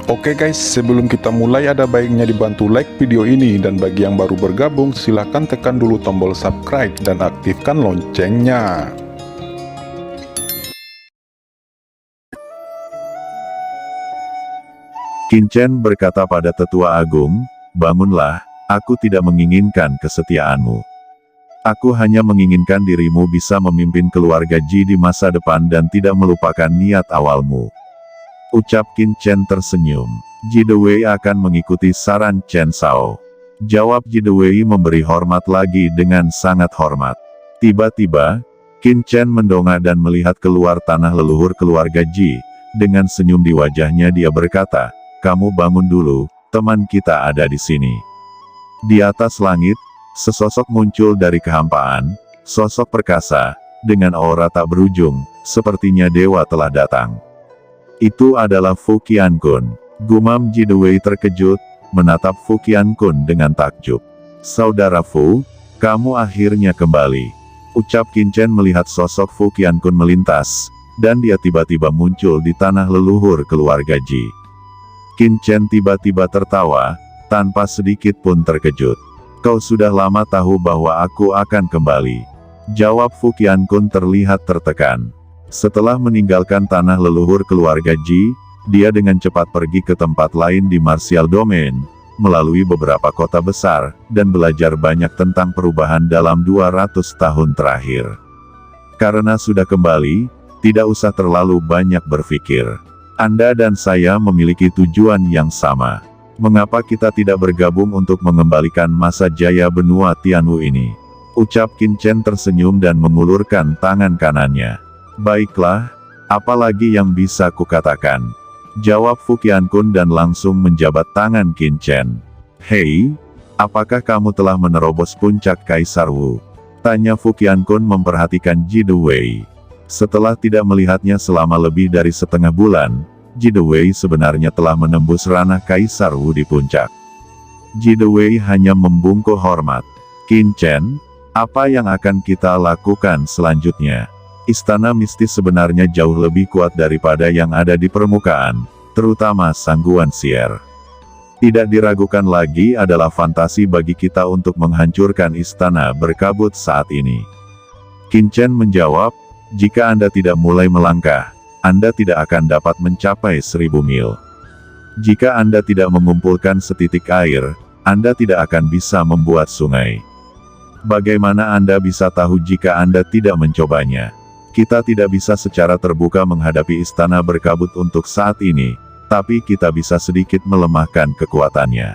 Oke guys, sebelum kita mulai ada baiknya dibantu like video ini, dan bagi yang baru bergabung silahkan tekan dulu tombol subscribe dan aktifkan loncengnya. Qin Chen berkata pada Tetua Agung, "Bangunlah, aku tidak menginginkan kesetiaanmu. Aku hanya menginginkan dirimu bisa memimpin keluarga Ji di masa depan dan tidak melupakan niat awalmu." Ucap Qin Chen tersenyum. Ji Dewei akan mengikuti saran Chen Shao. Jawab Ji Dewei memberi hormat lagi dengan sangat hormat. Tiba-tiba, Qin Chen mendongak dan melihat keluar tanah leluhur keluarga Ji. Dengan senyum di wajahnya dia berkata, "Kamu bangun dulu, teman kita ada di sini." Di atas langit, sesosok muncul dari kehampaan, sosok perkasa, dengan aura tak berujung, sepertinya dewa telah datang. Itu adalah Fu Qiankun. Gumam Ji Dewei terkejut, menatap Fu Qiankun dengan takjub. "Saudara Fu, kamu akhirnya kembali." Ucap Qin Chen melihat sosok Fu Qiankun melintas, dan dia tiba-tiba muncul di tanah leluhur keluarga Ji. Qin Chen tiba-tiba tertawa, tanpa sedikit pun terkejut. "Kau sudah lama tahu bahwa aku akan kembali?" Jawab Fu Qiankun terlihat tertekan. Setelah meninggalkan tanah leluhur keluarga Ji, dia dengan cepat pergi ke tempat lain di Martial Domain, melalui beberapa kota besar, dan belajar banyak tentang perubahan dalam 200 tahun terakhir. Karena sudah kembali, tidak usah terlalu banyak berpikir. Anda dan saya memiliki tujuan yang sama. Mengapa kita tidak bergabung untuk mengembalikan masa jaya benua Tianwu ini? Ucap Qin Chen tersenyum dan mengulurkan tangan kanannya. "Baiklah, apalagi yang bisa kukatakan?" Jawab Fu Qiankun dan langsung menjabat tangan Qin Chen. "Hei, apakah kamu telah menerobos puncak Kaisar Wu?" Tanya Fu Qiankun memperhatikan Ji Dewei. Setelah tidak melihatnya selama lebih dari setengah bulan, Ji Dewei sebenarnya telah menembus ranah Kaisar Wu di puncak. Ji Dewei hanya membungkuk hormat. "Qin Chen, apa yang akan kita lakukan selanjutnya?" Istana mistis sebenarnya jauh lebih kuat daripada yang ada di permukaan, terutama Sangguan Sier. Tidak diragukan lagi adalah fantasi bagi kita untuk menghancurkan istana berkabut saat ini. Qin Chen menjawab, "Jika Anda tidak mulai melangkah, Anda tidak akan dapat mencapai 1000 mil. Jika Anda tidak mengumpulkan setitik air, Anda tidak akan bisa membuat sungai. Bagaimana Anda bisa tahu jika Anda tidak mencobanya? Kita tidak bisa secara terbuka menghadapi istana berkabut untuk saat ini, tapi kita bisa sedikit melemahkan kekuatannya.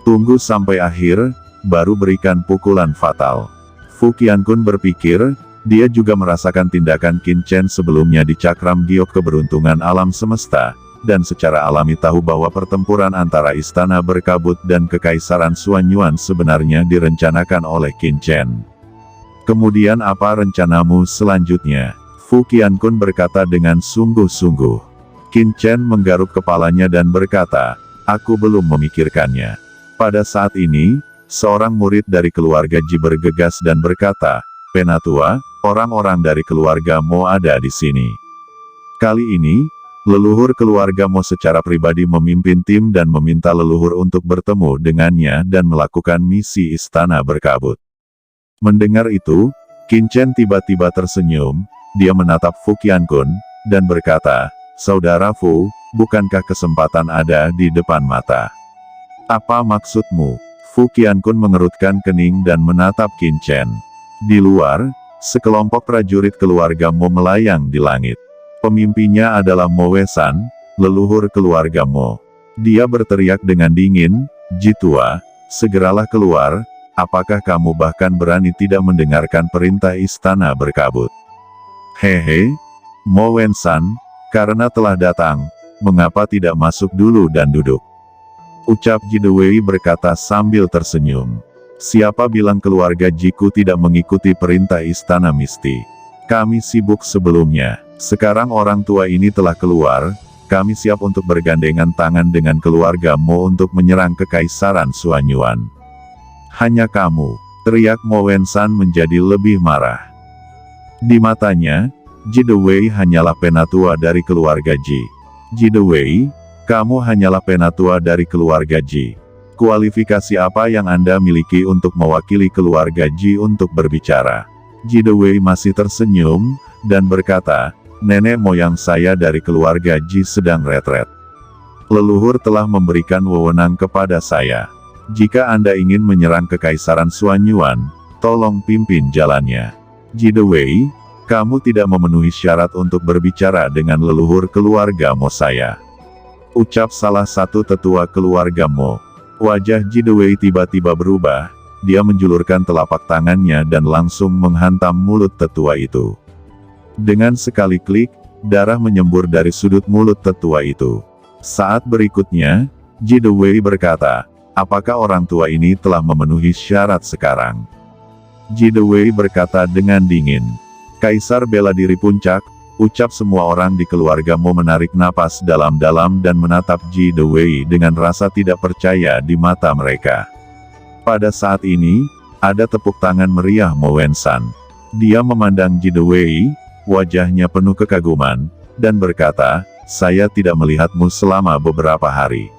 Tunggu sampai akhir, baru berikan pukulan fatal." Fu Qiankun berpikir, dia juga merasakan tindakan Qin Chen sebelumnya di cakram giok keberuntungan alam semesta, dan secara alami tahu bahwa pertempuran antara istana berkabut dan kekaisaran Xuanyuan sebenarnya direncanakan oleh Qin Chen. "Kemudian apa rencanamu selanjutnya?" Fu Qiankun berkata dengan sungguh-sungguh. Qin Chen menggaruk kepalanya dan berkata, "Aku belum memikirkannya." Pada saat ini, seorang murid dari keluarga Ji bergegas dan berkata, "Penatua, orang-orang dari keluarga Mo ada di sini." Kali ini, leluhur keluarga Mo secara pribadi memimpin tim dan meminta leluhur untuk bertemu dengannya dan melakukan misi istana berkabut. Mendengar itu, Qin Chen tiba-tiba tersenyum, dia menatap Fu Qiankun, dan berkata, "Saudara Fu, bukankah kesempatan ada di depan mata?" "Apa maksudmu?" Fu Qiankun mengerutkan kening dan menatap Qin Chen. Di luar, sekelompok prajurit keluarga Mo melayang di langit. Pemimpinnya adalah Mo Wesan, leluhur keluarga Mo. Dia berteriak dengan dingin, "Ji tua, segeralah keluar. Apakah kamu bahkan berani tidak mendengarkan perintah istana berkabut?" "Hehe, Mo Wensan, karena telah datang, mengapa tidak masuk dulu dan duduk?" Ucap Ji Dewei berkata sambil tersenyum. "Siapa bilang keluarga Jiku tidak mengikuti perintah istana misti? Kami sibuk sebelumnya. Sekarang orang tua ini telah keluar, kami siap untuk bergandengan tangan dengan keluarga Mo untuk menyerang kekaisaran Xuanyuan." "Hanya kamu," teriak Mo Wensan menjadi lebih marah. Di matanya, Ji Dewei hanyalah penatua dari keluarga Ji. Ji Dewei, Kamu hanyalah penatua dari keluarga Ji. Kualifikasi apa yang Anda miliki untuk mewakili keluarga Ji untuk berbicara? Ji Dewei masih tersenyum, dan berkata, nenek moyang saya dari keluarga Ji sedang retret. Leluhur telah memberikan wewenang kepada saya. Jika Anda ingin menyerang Kekaisaran Xuanyuan, tolong pimpin jalannya. Ji Dewei, kamu tidak memenuhi syarat untuk berbicara dengan leluhur keluarga Mo saya. Ucap salah satu tetua keluarga Mo. Wajah Ji Dewei tiba-tiba berubah, dia menjulurkan telapak tangannya dan langsung menghantam mulut tetua itu. Dengan sekali klik, darah menyembur dari sudut mulut tetua itu. Saat berikutnya, Ji Dewei berkata, apakah orang tua ini telah memenuhi syarat sekarang? Ji Dewei berkata dengan dingin. Kaisar bela diri puncak, ucap semua orang di keluarga Mo menarik napas dalam-dalam dan menatap Ji Dewei dengan rasa tidak percaya di mata mereka. Pada saat ini, ada tepuk tangan meriah Mo Wensan. Dia memandang Ji Dewei, wajahnya penuh kekaguman, dan berkata, saya tidak melihatmu selama beberapa hari.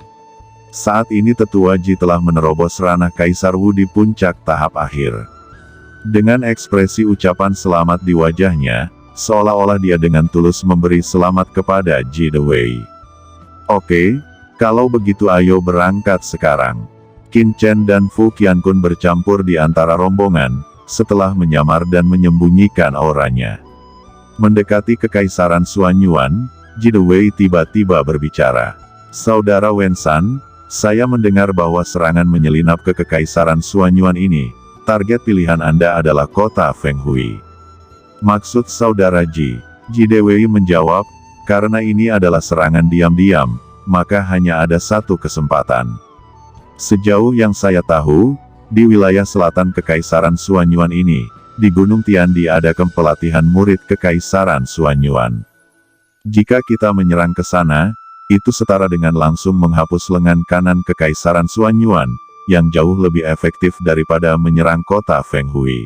Saat ini tetua Ji telah menerobos ranah Kaisar Wu di puncak tahap akhir. Dengan ekspresi ucapan selamat di wajahnya, seolah-olah dia dengan tulus memberi selamat kepada Ji Dewei. Oke, kalau begitu ayo berangkat sekarang. Qin Chen dan Fu Qiankun bercampur di antara rombongan, setelah menyamar dan menyembunyikan auranya. Mendekati Kekaisaran Xuanyuan, Ji Dewei tiba-tiba berbicara. Saudara Wensan, saya mendengar bahwa serangan menyelinap ke Kekaisaran Xuanyuan ini. Target pilihan Anda adalah kota Fenghui. Maksud saudara Ji? Ji Dewei menjawab, karena ini adalah serangan diam-diam, maka hanya ada satu kesempatan. Sejauh yang saya tahu, di wilayah selatan Kekaisaran Xuanyuan ini, di Gunung Tiandi ada pelatihan murid Kekaisaran Xuanyuan. Jika kita menyerang ke sana, itu setara dengan langsung menghapus lengan kanan Kekaisaran Xuanyuan, yang jauh lebih efektif daripada menyerang kota Fenghui.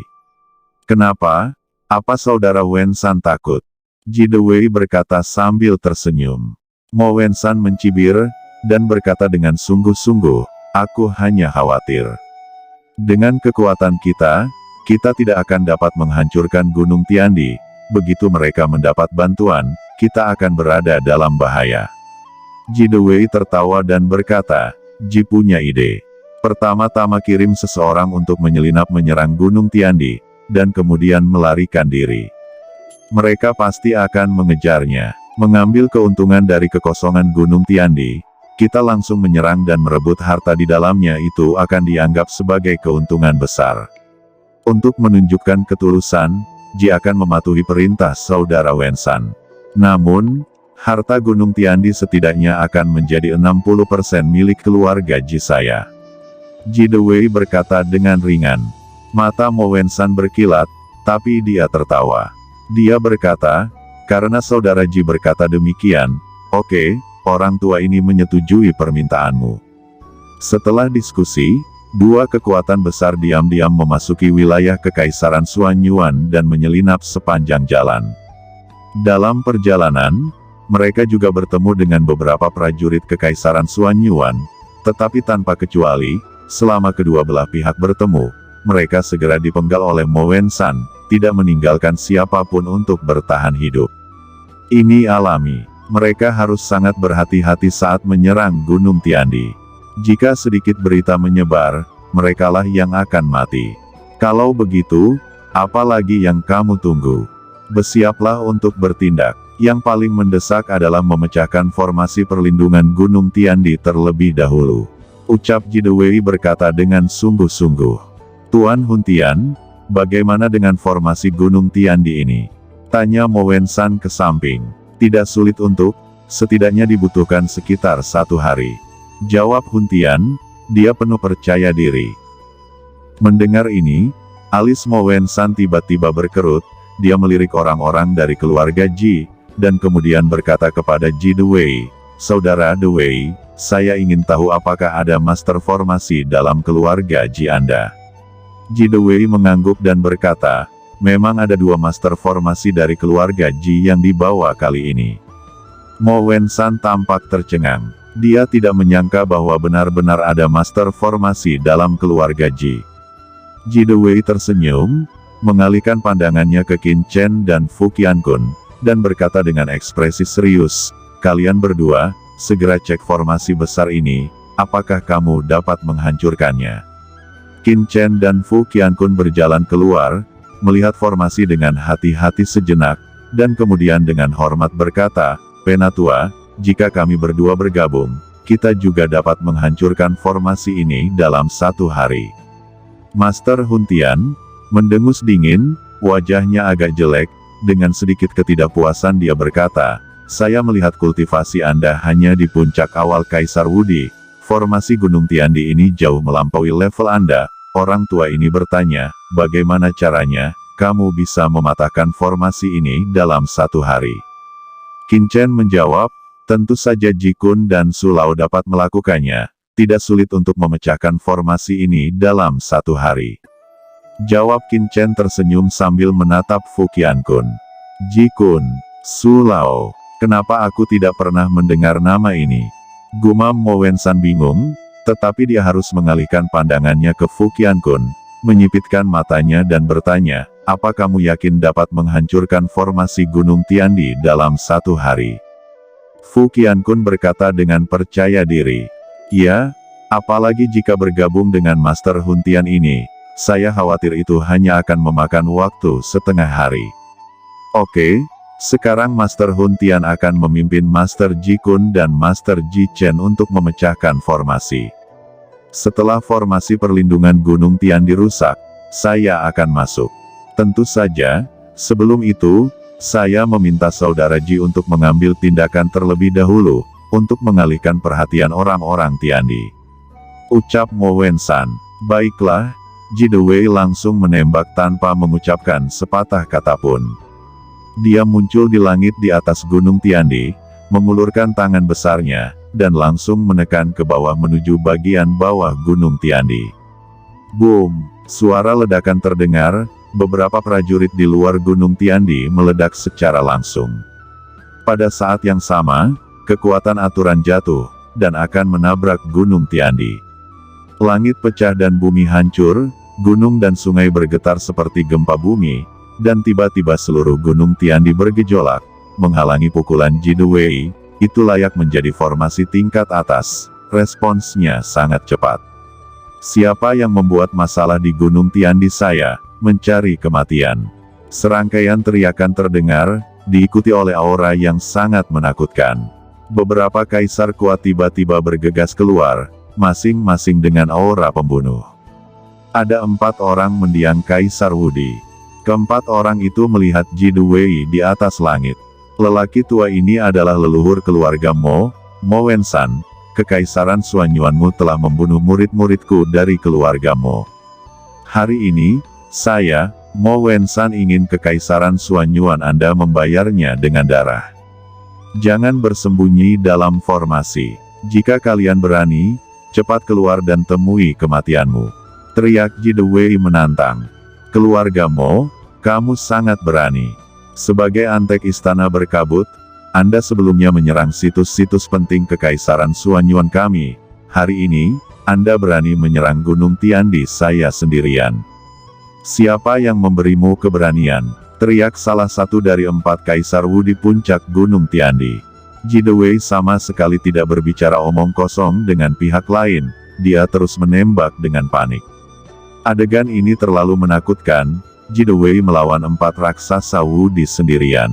Kenapa? Apa saudara Wensan takut? Ji Dewei berkata sambil tersenyum. Mo Wensan mencibir, dan berkata dengan sungguh-sungguh, aku hanya khawatir. Dengan kekuatan kita tidak akan dapat menghancurkan Gunung Tiandi. Begitu mereka mendapat bantuan, kita akan berada dalam bahaya. Ji Dewei tertawa dan berkata, Ji punya ide. Pertama-tama kirim seseorang untuk menyelinap menyerang Gunung Tiandi, dan kemudian melarikan diri. Mereka pasti akan mengejarnya. Mengambil keuntungan dari kekosongan Gunung Tiandi, kita langsung menyerang dan merebut harta di dalamnya itu akan dianggap sebagai keuntungan besar. Untuk menunjukkan ketulusan, Ji akan mematuhi perintah saudara Wensan. Namun, harta Gunung Tiandi setidaknya akan menjadi 60% milik keluarga Ji saya. Ji Dewei berkata dengan ringan. Mata Mo Wensan berkilat, tapi dia tertawa. Dia berkata, karena saudara Ji berkata demikian, oke, orang tua ini menyetujui permintaanmu. Setelah diskusi, dua kekuatan besar diam-diam memasuki wilayah Kekaisaran Xuanyuan dan menyelinap sepanjang jalan. Dalam perjalanan, mereka juga bertemu dengan beberapa prajurit Kekaisaran Xuanyuan, tetapi tanpa kecuali, selama kedua belah pihak bertemu, mereka segera dipenggal oleh Mo Wensan, tidak meninggalkan siapapun untuk bertahan hidup. Ini alami. Mereka harus sangat berhati-hati saat menyerang Gunung Tiandi. Jika sedikit berita menyebar, merekalah yang akan mati. Kalau begitu, apalagi yang kamu tunggu? Bersiaplah untuk bertindak. Yang paling mendesak adalah memecahkan formasi perlindungan Gunung Tiandi terlebih dahulu. Ucap Ji Dewei berkata dengan sungguh-sungguh. Tuan Huntian, bagaimana dengan formasi Gunung Tiandi ini? Tanya Mo Wensan ke samping. Tidak sulit untuk, setidaknya dibutuhkan sekitar 1 hari. Jawab Huntian, dia penuh percaya diri. Mendengar ini, alis Mo Wensan tiba-tiba berkerut, dia melirik orang-orang dari keluarga Ji, dan kemudian berkata kepada Ji Dewei, Saudara Dewei, saya ingin tahu apakah ada master formasi dalam keluarga Ji Anda. Ji Dewei mengangguk dan berkata, memang ada 2 master formasi dari keluarga Ji yang dibawa kali ini. Mo Wensan tampak tercengang. Dia tidak menyangka bahwa benar-benar ada master formasi dalam keluarga Ji. Ji Dewei tersenyum, mengalihkan pandangannya ke Qin Chen dan Fu Qiankun, dan berkata dengan ekspresi serius, "Kalian berdua, segera cek formasi besar ini, apakah kamu dapat menghancurkannya?" Qin Chen dan Fu Qiankun berjalan keluar, melihat formasi dengan hati-hati sejenak, dan kemudian dengan hormat berkata, "Penatua, jika kami berdua bergabung, kita juga dapat menghancurkan formasi ini dalam 1 hari." Master Huntian mendengus dingin, wajahnya agak jelek, dengan sedikit ketidakpuasan dia berkata, "Saya melihat kultivasi Anda hanya di puncak awal Kaisar Wudi. Formasi Gunung Tiandi ini jauh melampaui level Anda." Orang tua ini bertanya, "Bagaimana caranya, kamu bisa mematahkan formasi ini dalam 1 hari?" Qin Chen menjawab, "Tentu saja Ji Kun dan Su Lao dapat melakukannya. Tidak sulit untuk memecahkan formasi ini dalam 1 hari." Jawab Qin Chen tersenyum sambil menatap Fu Qiankun. "Ji Kun, Su Lao, kenapa aku tidak pernah mendengar nama ini?" Gumam Mo Wensan bingung, tetapi dia harus mengalihkan pandangannya ke Fu Qiankun, menyipitkan matanya dan bertanya, "Apa kamu yakin dapat menghancurkan formasi Gunung Tiandi dalam 1 hari?" Fu Qiankun berkata dengan percaya diri, "Ya, apalagi jika bergabung dengan Master Huntian ini, saya khawatir itu hanya akan memakan waktu setengah hari." "Oke, sekarang Master Huntian akan memimpin Master Ji Kun dan Master Ji Chen untuk memecahkan formasi. Setelah formasi perlindungan Gunung Tiandi rusak, saya akan masuk. Tentu saja, sebelum itu, saya meminta saudara Ji untuk mengambil tindakan terlebih dahulu, untuk mengalihkan perhatian orang-orang Tiandi." Ucap Mo Wensan. "Baiklah." Ji Dewei langsung menembak tanpa mengucapkan sepatah kata pun. Dia muncul di langit di atas Gunung Tiandi, mengulurkan tangan besarnya, dan langsung menekan ke bawah menuju bagian bawah Gunung Tiandi. Boom! Suara ledakan terdengar, beberapa prajurit di luar Gunung Tiandi meledak secara langsung. Pada saat yang sama, kekuatan aturan jatuh, dan akan menabrak Gunung Tiandi. Langit pecah dan bumi hancur, gunung dan sungai bergetar seperti gempa bumi, dan tiba-tiba seluruh Gunung Tiandi bergejolak, menghalangi pukulan Ji Dewei. Itu layak menjadi formasi tingkat atas, responsnya sangat cepat. "Siapa yang membuat masalah di Gunung Tiandi? Saya mencari kematian." Serangkaian teriakan terdengar, diikuti oleh aura yang sangat menakutkan. Beberapa kaisar kuat tiba-tiba bergegas keluar, masing-masing dengan aura pembunuh. Ada 4 orang mendiang Kaisar Wudi. Keempat orang itu melihat Ji Dewei di atas langit. Lelaki tua ini adalah leluhur keluarga Mo Wensan. Kekaisaran Suanyuanmu telah membunuh murid-muridku dari keluarga Mo. Hari ini, saya, Mo Wensan ingin Kekaisaran Suanyuan Anda membayarnya dengan darah. Jangan bersembunyi dalam formasi. Jika kalian berani, cepat keluar dan temui kematianmu. Teriak Ji Dewei menantang. "Keluarga Mo, kamu sangat berani. Sebagai antek istana berkabut, Anda sebelumnya menyerang situs-situs penting Kekaisaran Suanyuan kami. Hari ini, Anda berani menyerang Gunung Tiandi saya sendirian. Siapa yang memberimu keberanian?" teriak salah satu dari 4 kaisar Wu di puncak Gunung Tiandi. Ji Dewei sama sekali tidak berbicara omong kosong dengan pihak lain, dia terus menembak dengan panik. Adegan ini terlalu menakutkan, Ji Dewei melawan 4 raksasa Wudi sendirian.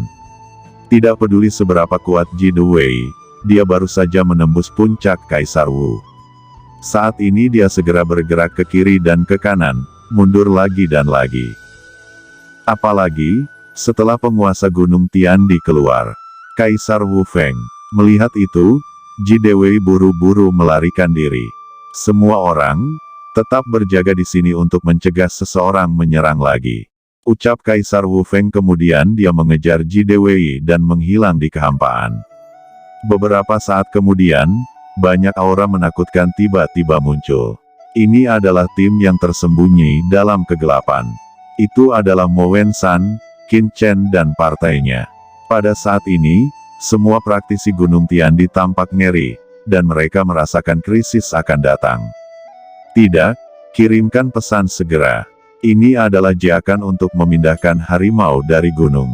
Tidak peduli seberapa kuat Ji Dewei, dia baru saja menembus puncak Kaisar Wu. Saat ini dia segera bergerak ke kiri dan ke kanan, mundur lagi dan lagi. Apalagi, setelah penguasa Gunung Tiandi keluar, Kaisar Wu Feng. Melihat itu, Ji Dewei buru-buru melarikan diri. Semua orang, tetap berjaga di sini untuk mencegah seseorang menyerang lagi. Ucap Kaisar Wu Feng, kemudian dia mengejar Ji Dewei dan menghilang di kehampaan. Beberapa saat kemudian, banyak aura menakutkan tiba-tiba muncul. Ini adalah tim yang tersembunyi dalam kegelapan. Itu adalah Mo Wensan, Qin Chen dan partainya. Pada saat ini, semua praktisi Gunung Tiandi tampak ngeri, dan mereka merasakan krisis akan datang. Tidak, kirimkan pesan segera. Ini adalah ajakan untuk memindahkan harimau dari gunung.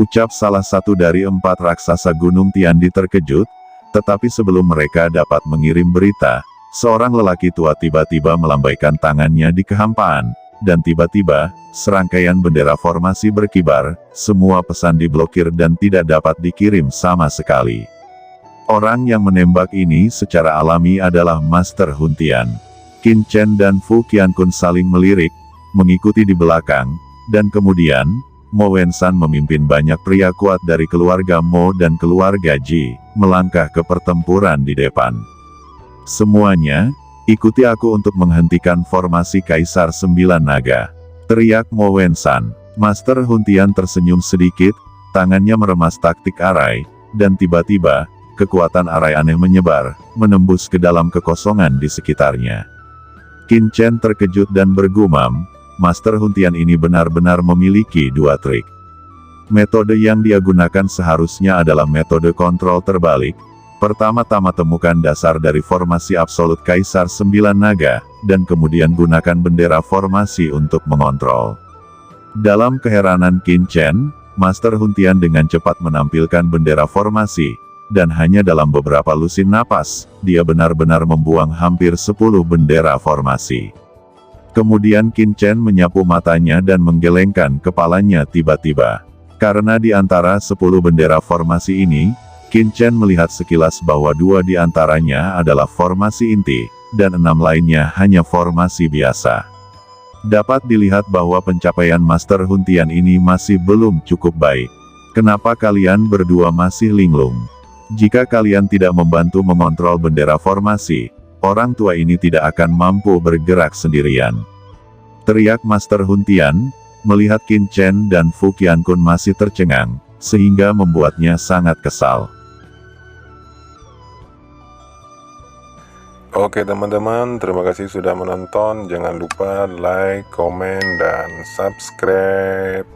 Ucap salah satu dari 4 raksasa Gunung Tiandi terkejut, tetapi sebelum mereka dapat mengirim berita, seorang lelaki tua tiba-tiba melambaikan tangannya di kehampaan, dan tiba-tiba, serangkaian bendera formasi berkibar, semua pesan diblokir dan tidak dapat dikirim sama sekali. Orang yang menembak ini secara alami adalah Master Huntian. Qin Chen dan Fu Qiankun saling melirik, mengikuti di belakang, dan kemudian, Mo Wensan memimpin banyak pria kuat dari keluarga Mo dan keluarga Ji, melangkah ke pertempuran di depan. Semuanya, ikuti aku untuk menghentikan formasi Kaisar 9 Naga. Teriak Mo Wensan. Master Huntian tersenyum sedikit, tangannya meremas taktik arai, dan tiba-tiba, kekuatan arai aneh menyebar, menembus ke dalam kekosongan di sekitarnya. Qin Chen terkejut dan bergumam, Master Huntian ini benar-benar memiliki 2 trik. Metode yang dia gunakan seharusnya adalah metode kontrol terbalik. Pertama-tama temukan dasar dari formasi absolut Kaisar 9 Naga, dan kemudian gunakan bendera formasi untuk mengontrol. Dalam keheranan Qin Chen, Master Huntian dengan cepat menampilkan bendera formasi, dan hanya dalam beberapa lusin napas, dia benar-benar membuang hampir 10 bendera formasi. Kemudian Qin Chen menyapu matanya dan menggelengkan kepalanya tiba-tiba. Karena di antara 10 bendera formasi ini, Qin Chen melihat sekilas bahwa 2 di antaranya adalah formasi inti, dan 6 lainnya hanya formasi biasa. Dapat dilihat bahwa pencapaian Master Huntian ini masih belum cukup baik. Kenapa kalian berdua masih linglung? Jika kalian tidak membantu mengontrol bendera formasi, orang tua ini tidak akan mampu bergerak sendirian. Teriak Master Huntian, melihat Qin Chen dan Fu Qiankun masih tercengang, sehingga membuatnya sangat kesal. Oke teman-teman, terima kasih sudah menonton. Jangan lupa like, komen, dan subscribe.